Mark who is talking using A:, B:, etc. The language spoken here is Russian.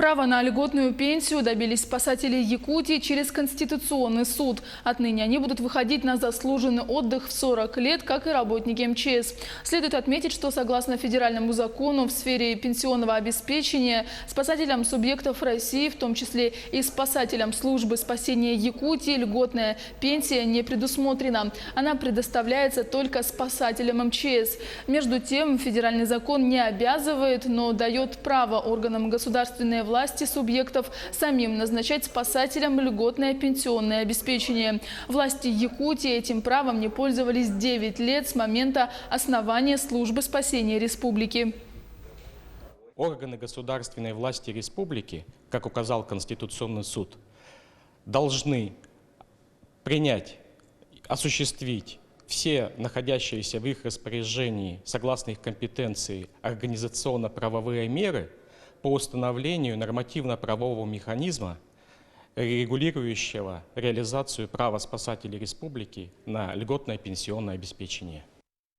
A: Право на льготную пенсию добились спасатели Якутии через Конституционный суд. Отныне они будут выходить на заслуженный отдых в 40 лет, как и работники МЧС. Следует отметить, что согласно федеральному закону в сфере пенсионного обеспечения спасателям субъектов России, в том числе и спасателям службы спасения Якутии, льготная пенсия не предусмотрена. Она предоставляется только спасателям МЧС. Между тем, федеральный закон не обязывает, но дает право органам государственной власти субъектов самим назначать спасателям льготное пенсионное обеспечение. Власти Якутии этим правом не пользовались 9 лет с момента основания службы спасения республики.
B: Органы государственной власти республики, как указал Конституционный суд, должны принять, осуществить все находящиеся в их распоряжении, согласно их компетенции, организационно-правовые меры по установлению нормативно-правового механизма, регулирующего реализацию права спасателей республики на льготное пенсионное обеспечение.